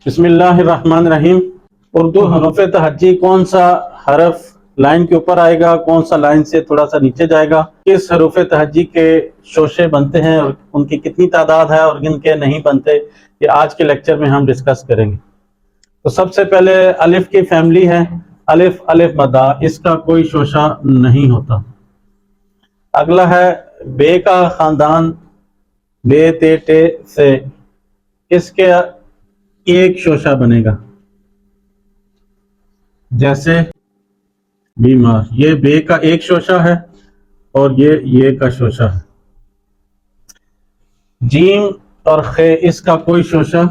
بسم اللہ الرحمن الرحیم۔ اردو حروف تہجی کون سا حرف لائن کے اوپر آئے گا، کون سا لائن سے تھوڑا سا نیچے جائے گا، کس حروف تہجی کے شوشے بنتے ہیں اور ان کی کتنی تعداد ہے اور ان کے نہیں بنتے، یہ آج کے لیکچر میں ہم ڈسکس کریں گے۔ تو سب سے پہلے الف کی فیملی ہے، الف الف مدہ، اس کا کوئی شوشہ نہیں ہوتا۔ اگلا ہے بے کا خاندان، بے تے ٹے سے، اس کے ایک شوشہ بنے گا، جیسے بیمار، یہ بے کا ایک شوشہ ہے اور یہ کا شوشہ ہے۔ جیم اور خے، اس کا کوئی شوشہ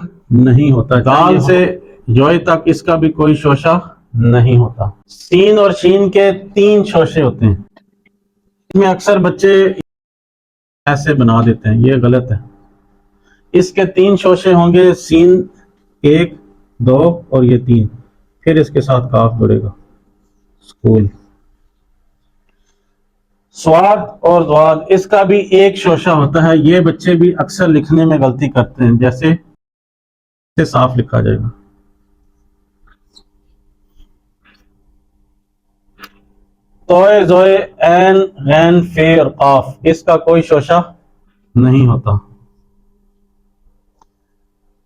نہیں ہوتا۔ دال سے یوئے تک اس کا بھی کوئی شوشہ نہیں ہوتا۔ سین اور شین کے تین شوشے ہوتے ہیں، اس میں اکثر بچے ایسے بنا دیتے ہیں، یہ غلط ہے۔ اس کے تین شوشے ہوں گے، سین ایک، دو اور یہ تین، پھر اس کے ساتھ کاف جڑے گا، اسکول۔ سواد اور ضاد، اس کا بھی ایک شوشہ ہوتا ہے، یہ بچے بھی اکثر لکھنے میں غلطی کرتے ہیں، جیسے صاف لکھا جائے گا۔ توئے زوئے عین غین فے اور قاف، اس کا کوئی شوشہ نہیں ہوتا۔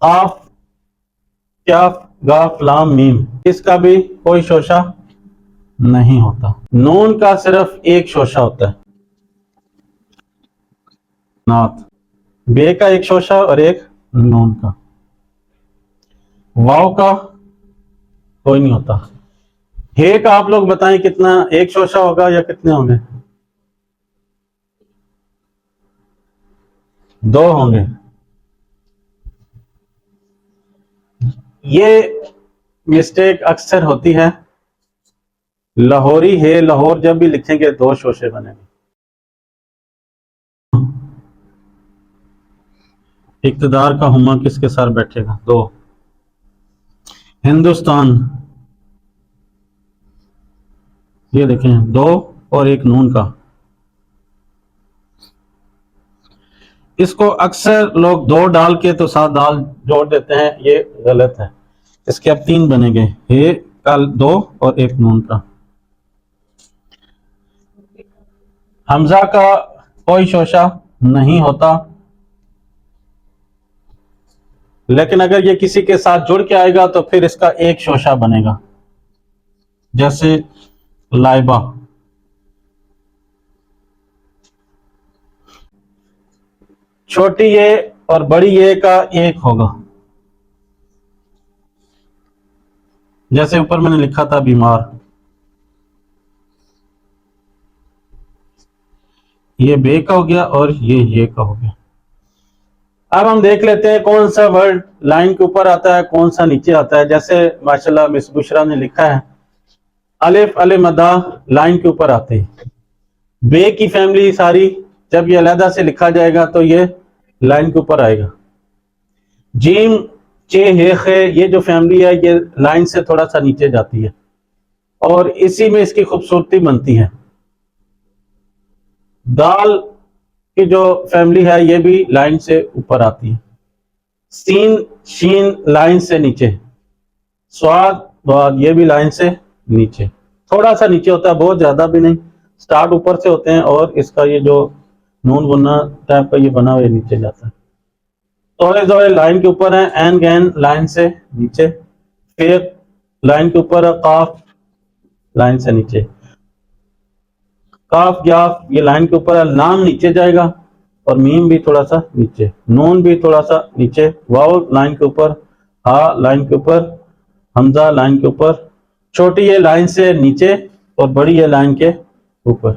قاف کاف گاف لام میم، اس کا بھی کوئی شوشہ نہیں ہوتا۔ نون کا صرف ایک شوشہ ہوتا ہے، نات، بے کا ایک شوشہ اور ایک نون کا۔ واو کا کوئی نہیں ہوتا۔ ہے کا آپ لوگ بتائیں کتنا ایک شوشہ ہوگا یا کتنے ہوں گے؟ دو ہوں گے۔ یہ مسٹیک اکثر ہوتی ہے، لاہوری ہے، لاہور جب بھی لکھیں گے دو شوشے بنے گے۔ اقتدار کا ہما کس کے سر بیٹھے گا؟ دو۔ ہندوستان، یہ دیکھیں دو اور ایک نون کا، اس کو اکثر لوگ دو ڈال کے تو ساتھ دال جوڑ دیتے ہیں، یہ غلط ہے۔ اس کے اب تین بنے گے، ہے کا دو اور ایک نون کا۔ حمزہ کا کوئی شوشہ نہیں ہوتا، لیکن اگر یہ کسی کے ساتھ جڑ کے آئے گا تو پھر اس کا ایک شوشہ بنے گا، جیسے لائبہ۔ چھوٹی یہ اور بڑی یہ کا ایک ہوگا، جیسے اوپر میں نے لکھا تھا بیمار، یہ بے کا ہو گیا اور یہ کا ہو گیا۔ اب ہم دیکھ لیتے ہیں کون سا ورڈ لائن کے اوپر آتا ہے، کون سا نیچے آتا ہے۔ جیسے ماشاءاللہ مس بشرا نے لکھا ہے الف الف مدہ لائن کے اوپر آتے ہیں، بے کی فیملی ساری جب یہ علیحدہ سے لکھا جائے گا تو یہ لائن کے اوپر آئے گا۔ جیم چے ہے خے، یہ جو فیملی ہے یہ لائن سے تھوڑا سا نیچے جاتی ہے اور اسی میں اس کی خوبصورتی بنتی ہے۔ دال کی جو فیملی ہے یہ بھی لائن سے اوپر آتی ہے۔ سین شین لائن سے نیچے، سواد ضاد یہ بھی لائن سے نیچے، تھوڑا سا نیچے ہوتا ہے، بہت زیادہ بھی نہیں، سٹارٹ اوپر سے ہوتے ہیں اور اس کا یہ جو نون غنہ ٹائپ کا یہ بنا ہوا نیچے جاتا ہے۔ توئے زوئے لائن کے اوپر ہے، این گین لائن سے نیچے، فیق لائن کے اوپر ہے، قاف لائن سے نیچے، کاف گیاف یہ لائن کے اوپر ہے، لام نیچے جائے گا اور میم بھی تھوڑا سا نیچے، نون بھی تھوڑا سا نیچے، واو لائن کے اوپر، ہا لائن کے اوپر، حمزہ لائن کے اوپر، چھوٹی یہ لائن سے نیچے اور بڑی یہ لائن کے اوپر۔